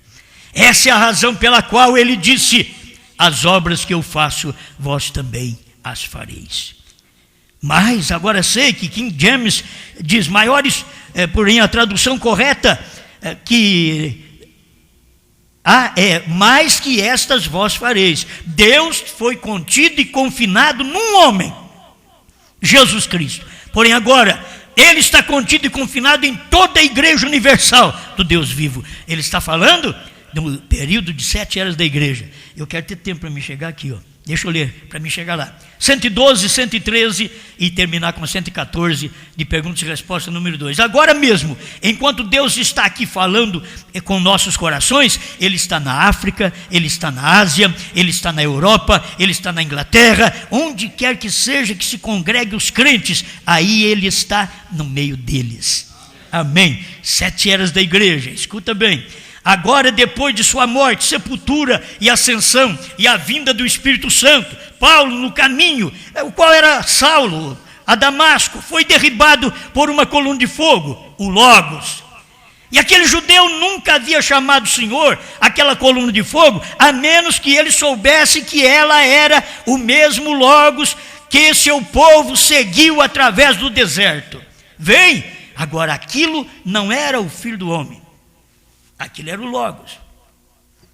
Essa é a razão pela qual ele disse, as obras que eu faço, vós também as fareis. Mas agora sei que King James diz maiores, porém a tradução correta, mais que estas vós fareis. Deus foi contido e confinado num homem, Jesus Cristo. Porém agora, ele está contido e confinado em toda a igreja universal do Deus vivo. Ele está falando do período de 7 eras da igreja. Eu quero ter tempo para me chegar aqui, ó. Deixa eu ler, para me chegar lá. 112, 113 e terminar com 114 de perguntas e respostas número 2. Agora mesmo, enquanto Deus está aqui falando com nossos corações, Ele está na África, Ele está na Ásia, Ele está na Europa, Ele está na Inglaterra, onde quer que seja que se congregue os crentes, aí Ele está no meio deles. Amém. 7 eras da igreja, escuta bem. Agora, depois de sua morte, sepultura e ascensão e a vinda do Espírito Santo, Paulo no caminho, o qual era Saulo, a Damasco, foi derribado por uma coluna de fogo, o Logos. E aquele judeu nunca havia chamado o Senhor, aquela coluna de fogo, a menos que ele soubesse que ela era o mesmo Logos que seu povo seguiu através do deserto. Vem, agora aquilo não era o Filho do Homem. Aquilo era o Logos.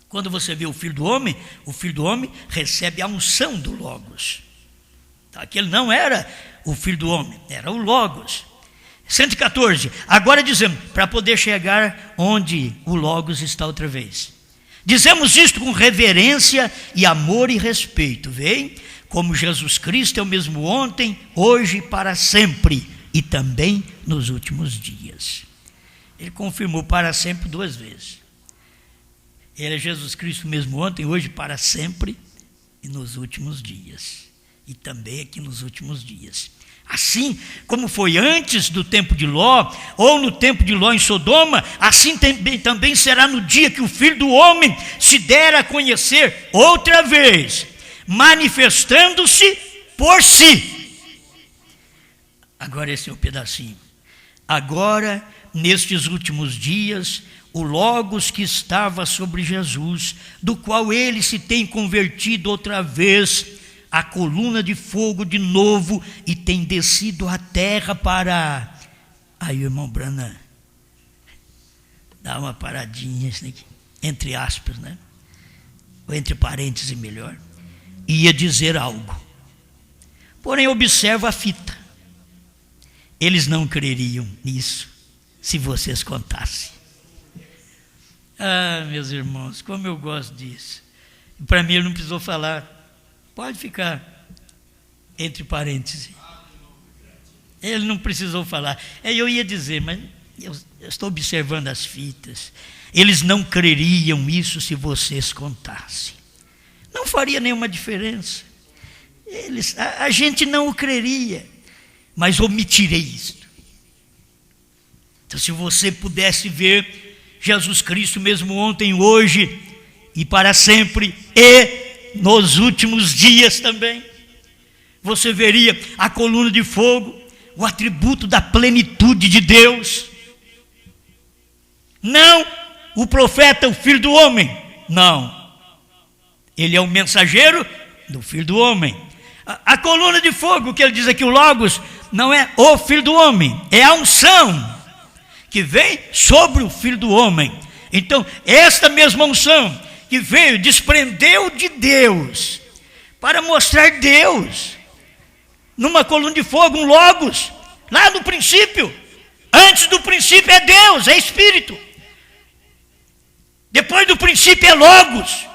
Quando você vê o Filho do Homem recebe a unção do Logos. Aquele não era o Filho do Homem, era o Logos. 114, agora dizemos, para poder chegar onde o Logos está outra vez. Dizemos isto com reverência e amor e respeito, vem? Como Jesus Cristo é o mesmo ontem, hoje e para sempre, e também nos últimos dias. Ele confirmou para sempre 2 vezes. Ele é Jesus Cristo mesmo ontem, hoje, para sempre e nos últimos dias. E também aqui nos últimos dias. Assim como foi antes do tempo de Ló, ou no tempo de Ló em Sodoma, assim também será no dia que o Filho do Homem se der a conhecer outra vez, manifestando-se por si. Agora esse é o pedacinho. Agora, nestes últimos dias, o Logos que estava sobre Jesus, do qual ele se tem convertido outra vez, a coluna de fogo de novo, e tem descido à terra para... Aí o irmão Branham dá uma paradinha, entre aspas, né? Ou entre parênteses melhor. Ia dizer algo. Porém, observa a fita. Eles não creriam nisso se vocês contassem. Ah, meus irmãos, como eu gosto disso. Para mim ele não precisou falar. Pode ficar entre parênteses. Ele não precisou falar. Eu ia dizer, mas eu estou observando as fitas. Eles não creriam isso se vocês contassem. Não faria nenhuma diferença. A gente não o creria. Mas omitirei isto. Então, se você pudesse ver Jesus Cristo mesmo ontem, hoje e para sempre, e nos últimos dias também, você veria a coluna de fogo, o atributo da plenitude de Deus. Não o profeta, o Filho do Homem. Não. Ele é o mensageiro do Filho do Homem. A coluna de fogo, que ele diz aqui, o Logos, não é o Filho do Homem, é a unção que vem sobre o Filho do Homem. Então, esta mesma unção que veio, desprendeu de Deus, para mostrar Deus, numa coluna de fogo, um Logos, lá no princípio. Antes do princípio é Deus, é Espírito. Depois do princípio é Logos,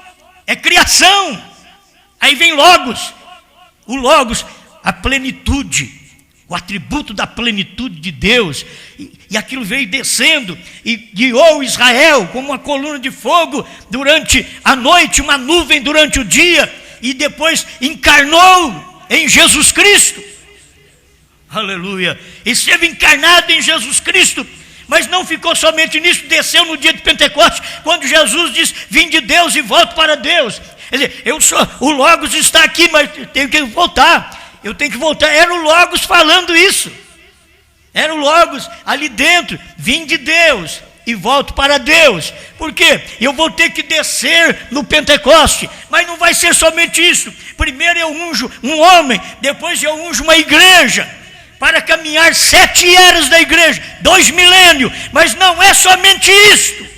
é criação. Aí vem Logos, o Logos, a plenitude, o atributo da plenitude de Deus, e aquilo veio descendo e guiou Israel como uma coluna de fogo durante a noite, uma nuvem durante o dia, e depois encarnou em Jesus Cristo. Aleluia! Esteve encarnado em Jesus Cristo, mas não ficou somente nisso, desceu no dia de Pentecostes, quando Jesus diz: vim de Deus e volto para Deus. Quer dizer, o Logos está aqui, mas tenho que voltar. Eu tenho que voltar. Era o Logos falando isso. Era o Logos ali dentro. Vim de Deus e volto para Deus. Por quê? Eu vou ter que descer no Pentecoste. Mas não vai ser somente isso. Primeiro eu unjo um homem, depois eu unjo uma igreja, para caminhar 7 eras da igreja, 2 milênios. Mas não é somente isto.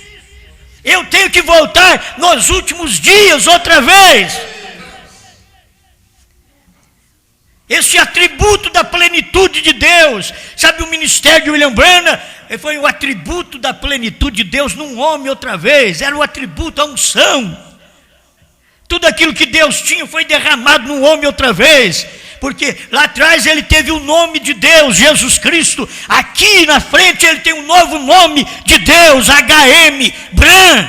Eu tenho que voltar nos últimos dias outra vez. Esse atributo da plenitude de Deus. Sabe, o ministério de William Branham foi o atributo da plenitude de Deus num homem outra vez. Era o atributo, a unção. Tudo aquilo que Deus tinha foi derramado num homem outra vez. Porque lá atrás ele teve o nome de Deus, Jesus Cristo. Aqui na frente ele tem um novo nome de Deus, H.M. Branham,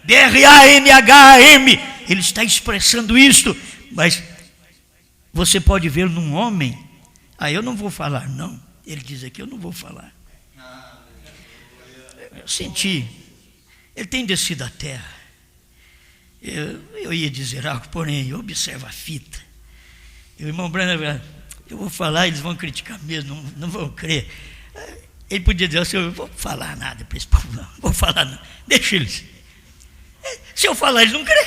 B-R-A-N-H-A-M. Ele está expressando isto, mas você pode ver num homem. Eu não vou falar não. Ele diz aqui, eu não vou falar. Eu senti, ele tem descido à terra. Eu ia dizer algo, porém, observa a fita. E o irmão Branham, eu vou falar, eles vão criticar mesmo, não vão crer. Ele podia dizer assim: eu vou falar nada para esse povo, não vou falar não, deixa eles. Se eu falar, eles não crêem.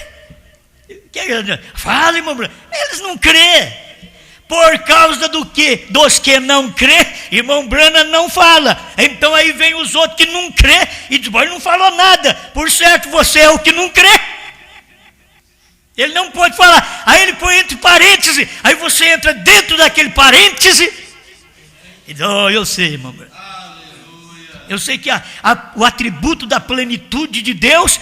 Fala, irmão Branham. Eles não crêem. Por causa do quê? Dos que não crê, irmão Branham não fala. Então aí vem os outros que não crê e diz: ele não falou nada. Por certo, você é o que não crê. Ele não pode falar. Aí ele põe entre parênteses. Aí você entra dentro daquele parêntese e diz: eu sei, irmão. Eu sei que o atributo da plenitude de Deus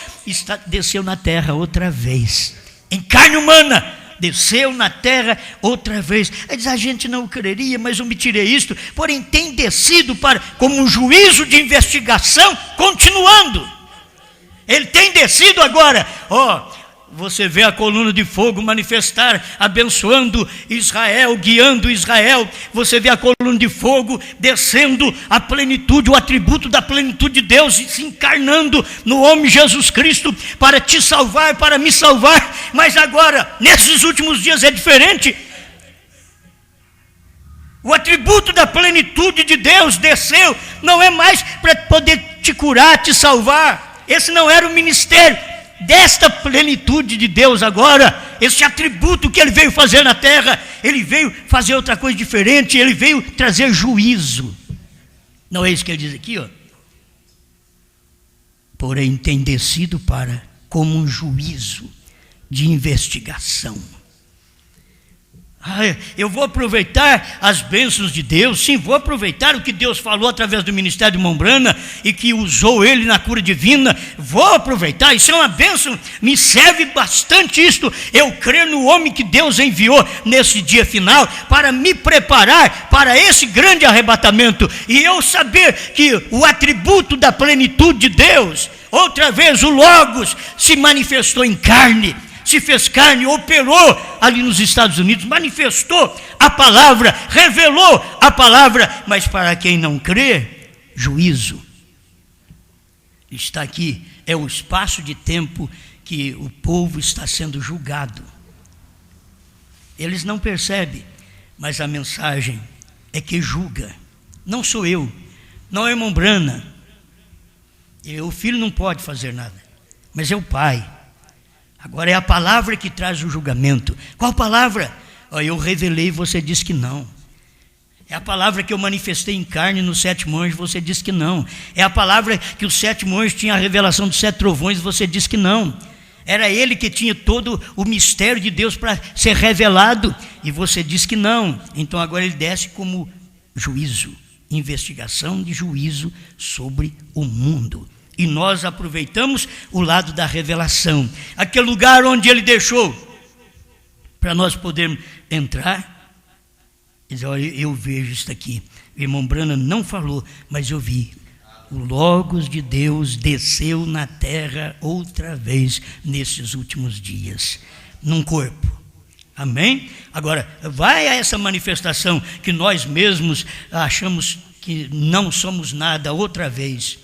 desceu na terra outra vez. Em carne humana, desceu na terra outra vez. Aí diz: a gente não creria, mas eu me tirei isto. Porém tem descido como um juízo de investigação, continuando. Ele tem descido agora. Você vê a coluna de fogo manifestar, abençoando Israel, guiando Israel. Você vê a coluna de fogo descendo a plenitude, o atributo da plenitude de Deus, se encarnando no homem Jesus Cristo, para te salvar, para me salvar. Mas agora, nesses últimos dias é diferente. O atributo da plenitude de Deus desceu, não é mais para poder te curar, te salvar. Esse não era o ministério desta plenitude de Deus agora, esse atributo que ele veio fazer na terra. Ele veio fazer outra coisa diferente, ele veio trazer juízo. Não é isso que ele diz aqui, Porém tem descido como um juízo de investigação. Eu vou aproveitar as bênçãos de Deus. Sim, vou aproveitar o que Deus falou através do ministério de irmão Branham e que usou ele na cura divina. Vou aproveitar, isso é uma bênção, me serve bastante isto. Eu creio no homem que Deus enviou nesse dia final para me preparar para esse grande arrebatamento. E eu saber que o atributo da plenitude de Deus, outra vez o Logos, se manifestou em carne. Se fez carne, operou ali nos Estados Unidos, manifestou a palavra, revelou a palavra, mas para quem não crê, juízo. Está aqui, é o espaço de tempo que o povo está sendo julgado. Eles não percebem, mas a mensagem é que julga. Não sou eu, não é o irmão Branham. O filho não pode fazer nada, mas é o pai. Agora é a palavra que traz o julgamento. Qual palavra? Eu revelei e você disse que não. É a palavra que eu manifestei em carne no 7º anjo, você disse que não. É a palavra que o 7º anjo tinha a revelação dos 7 trovões, você disse que não. Era ele que tinha todo o mistério de Deus para ser revelado, e você disse que não. Então agora ele desce como juízo, investigação de juízo sobre o mundo. E nós aproveitamos o lado da revelação, aquele lugar onde ele deixou para nós podermos entrar e dizer: olha, eu vejo isso aqui. O irmão Branham não falou, mas eu vi. O Logos de Deus desceu na terra outra vez nesses últimos dias, num corpo. Amém? Agora, vai a essa manifestação que nós mesmos achamos que não somos nada outra vez.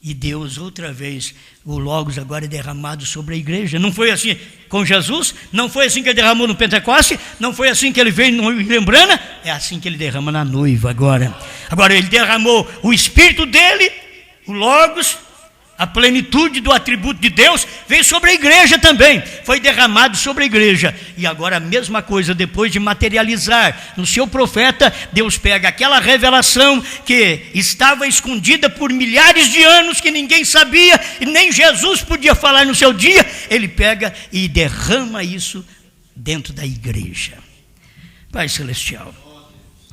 E Deus, outra vez, o Logos agora é derramado sobre a igreja. Não foi assim com Jesus? Não foi assim que ele derramou no Pentecoste? Não foi assim que ele veio no Lembrana? É assim que ele derrama na noiva agora. Agora ele derramou o Espírito dele, o Logos, a plenitude do atributo de Deus, veio sobre a igreja também. Foi derramado sobre a igreja. E agora a mesma coisa, depois de materializar no seu profeta, Deus pega aquela revelação que estava escondida por milhares de anos, que ninguém sabia, e nem Jesus podia falar no seu dia. Ele pega e derrama isso dentro da igreja. Pai Celestial,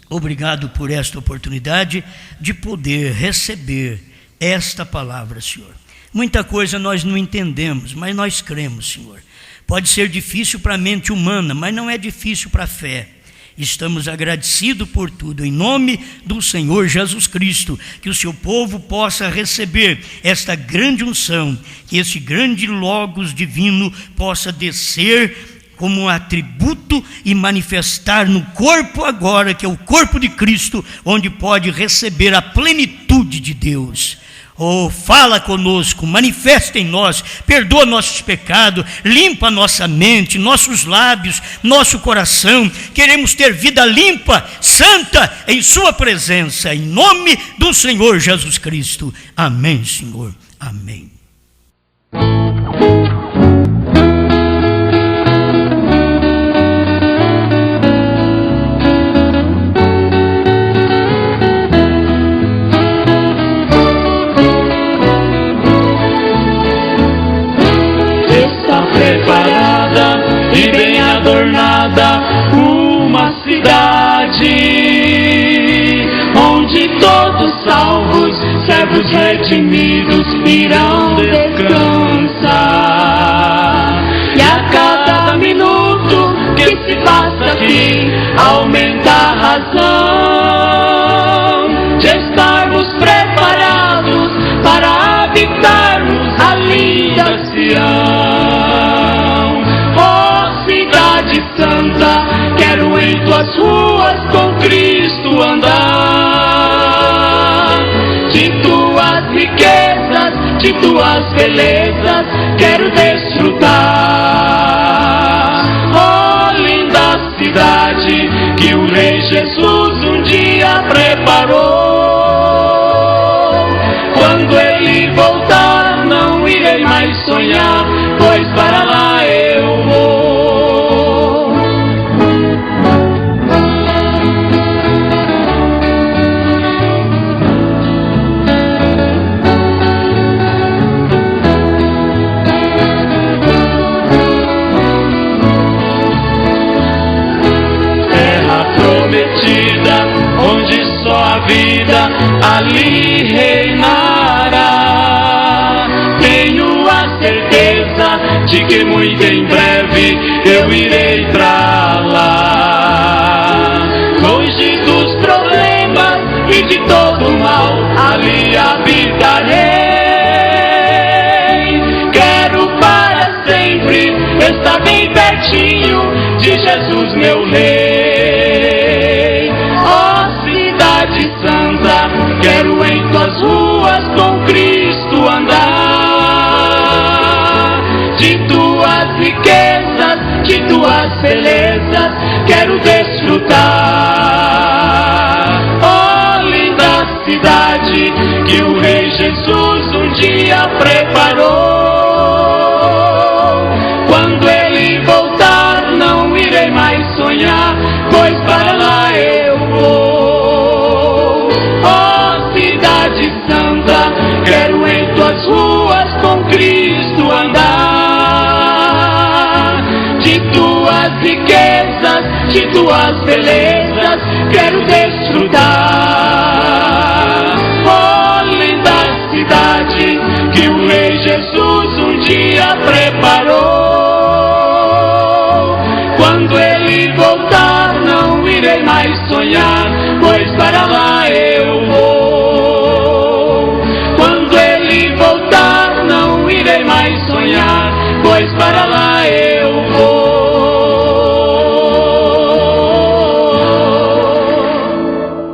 obrigado por esta oportunidade de poder receber esta palavra, Senhor. Muita coisa nós não entendemos, mas nós cremos, Senhor. Pode ser difícil para a mente humana, mas não é difícil para a fé. Estamos agradecidos por tudo, em nome do Senhor Jesus Cristo, que o seu povo possa receber esta grande unção, que esse grande Logos divino possa descer como um atributo e manifestar no corpo agora, que é o corpo de Cristo, onde pode receber a plenitude de Deus. Oh, fala conosco, manifesta em nós, perdoa nossos pecados, limpa nossa mente, nossos lábios, nosso coração. Queremos ter vida limpa, santa, em sua presença, em nome do Senhor Jesus Cristo. Amém, Senhor. Amém. Preparada e bem adornada uma cidade, onde todos salvos, servos redimidos irão descansar. E a cada minuto que se passa aqui aumenta a razão de estarmos preparados para habitarmos a linda Sião. Santa, quero em tuas ruas com Cristo andar. De tuas riquezas, de tuas belezas, quero desfrutar. Oh, linda cidade que o Rei Jesus um dia preparou. Quando Ele voltar, não irei mais sonhar, pois para lá eu vou. Onde só a vida ali reinará. Tenho a certeza de que muito em breve eu irei pra lá. Longe dos problemas e de todo mal, ali habitarei. Quero para sempre estar bem pertinho de Jesus meu Rei. Santa, quero em tuas ruas com Cristo andar. De tuas riquezas, de tuas belezas, quero desfrutar. Oh, linda cidade que o Rei Jesus um dia preparou. Quando Ele voltar, não irei mais sonhar, pois para lá eu vou. Santa, quero em tuas ruas com Cristo andar. De tuas riquezas, de tuas belezas, quero